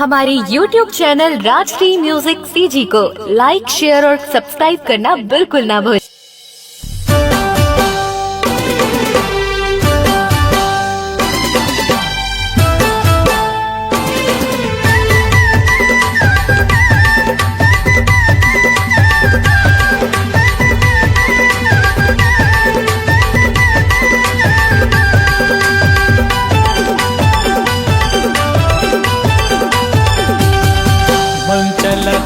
हमारे YouTube channel Rajshri music CG को like, share और सब्सक्राइब करना बिल्कुल ना भूलें।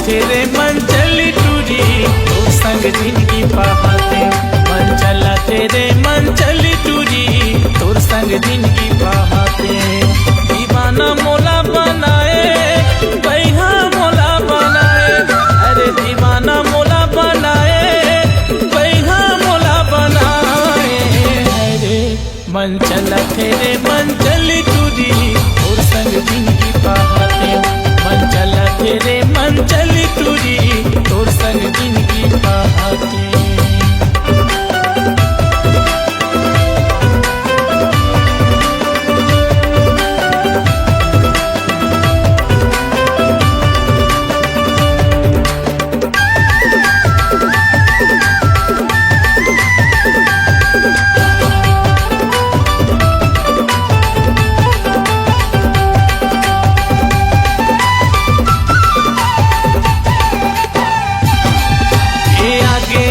तेरे मन चली टूरी तो संग जिंदगी बहाते। मन चला तेरे मन चली टूरी तो संग जिंदगी बहाते। दीवाना मोला बनाए बैहा मोला बनाए, अरे दीवाना मोला बनाए बैहा मोला बनाए। अरे मन चला तेरे मन चली टूरी तो संग जिंदगी बहाते। मन चला तेरे मन चली टूरी तोर संग जिंदगी बहाते।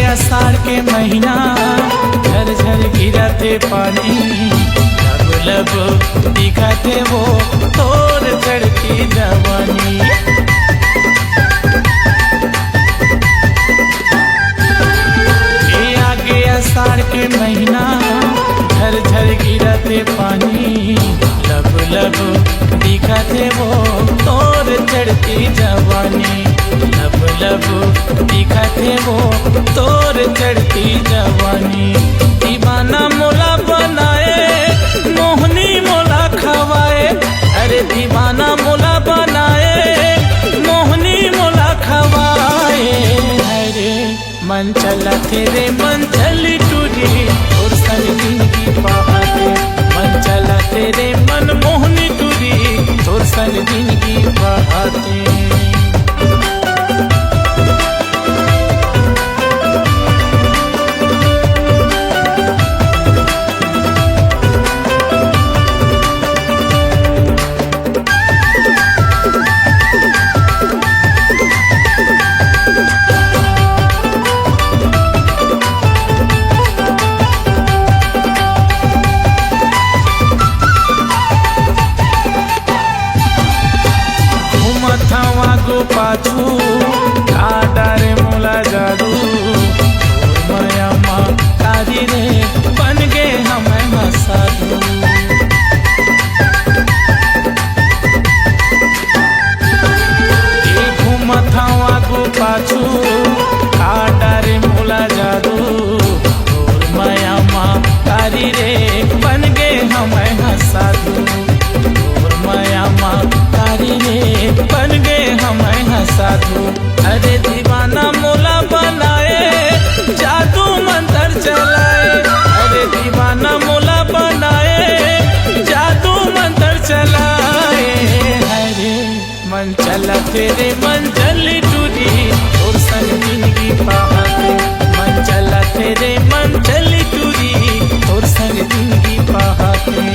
आषाढ़ के महीना झर झर गिरते पानी, लब लब दिखाते वो तोर चढ़ती जवानी। ये आगे आषाढ़ के महीना झर झर गिरते पानी, लब लब दिखाते वो तोर चढ़ती जवानी। लब लब दिखाते वो तोर चढ़ती जवानी। दीवाना मोला बनाए मोहनी मोला खवाए, अरे दीवाना मोला बनाए मोहनी मोला खवाए। अरे मन चला तेरे मन चली टूरी और संग जिंदगी बहाते। मन चला तेरे मन मोहनी टूरी और संग जिंदगी बहाते। गो पाछू डारे मोला जादू माया माँ तारी रे बन गे हमें हसादू। घूमथावा गो पाछू डारे मोला जादू माया माँ तारी रे बन गे हमें हसादू। माया माँ तारी रे बन गे हमें हसादू। अरे दीवाना मोला बनाए जादू मंत्र चलाए, अरे दीवाना मोला बनाए जादू मंत्र चलाए। अरे मन चला तेरे मन चली टूरी और संग जिंदगी बहाते। मन चला तेरे मन चली टूरी और संग जिंदगी बहाते।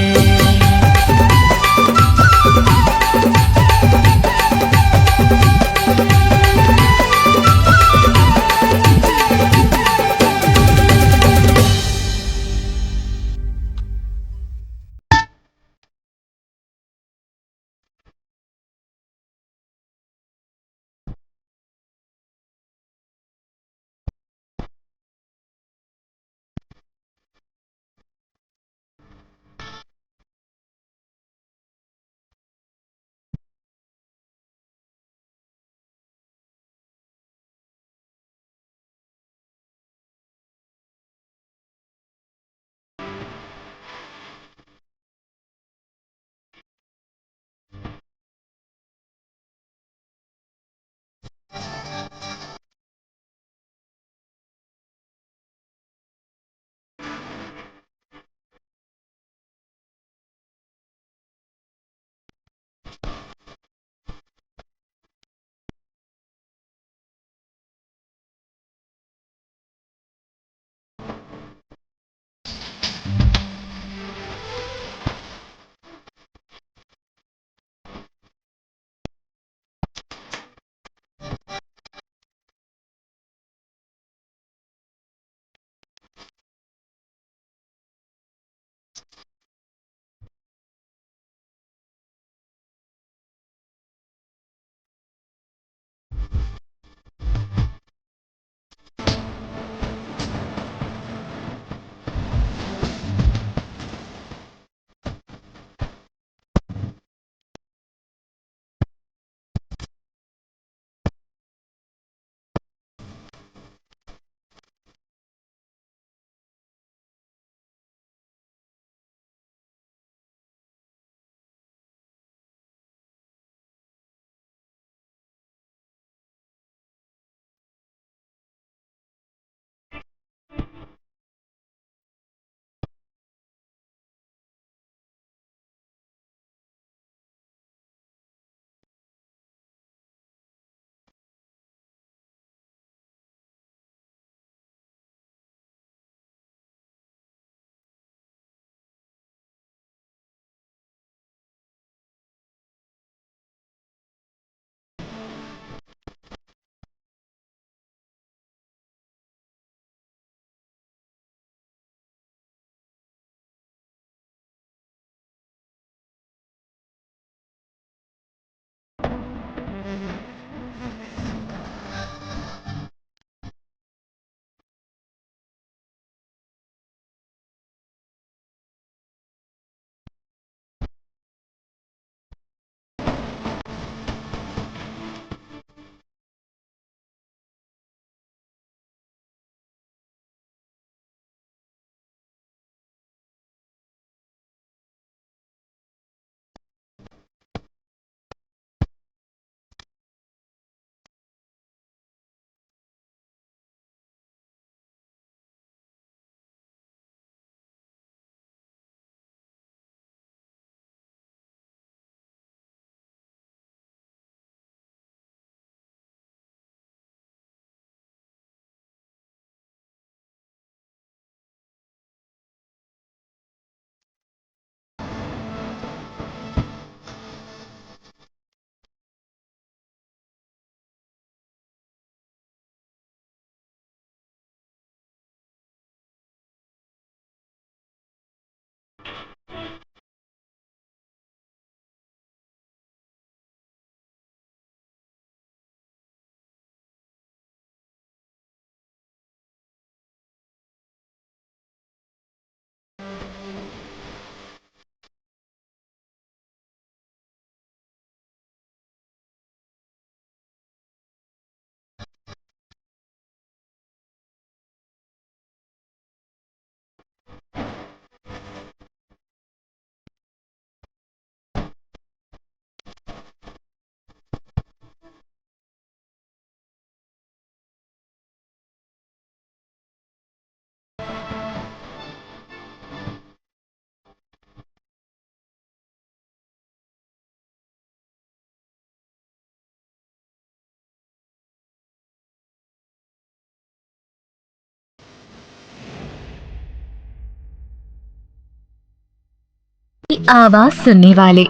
आवाज सुनने वाले,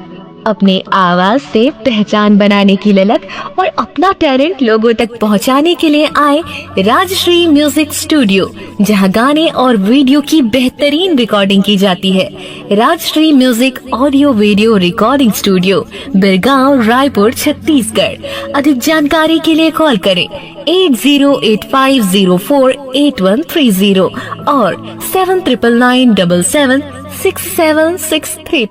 अपने आवाज से पहचान बनाने की ललक और अपना टैलेंट लोगों तक पहुंचाने के लिए आए राजश्री म्यूजिक स्टूडियो, जहां गाने और वीडियो की बेहतरीन रिकॉर्डिंग की जाती है। Rajshri music audio video recording studio, Birgaon, Raipur, Chhattisgarh. अधिक जानकारी के लिए कॉल करें 8085048130 और 7999776763 पर।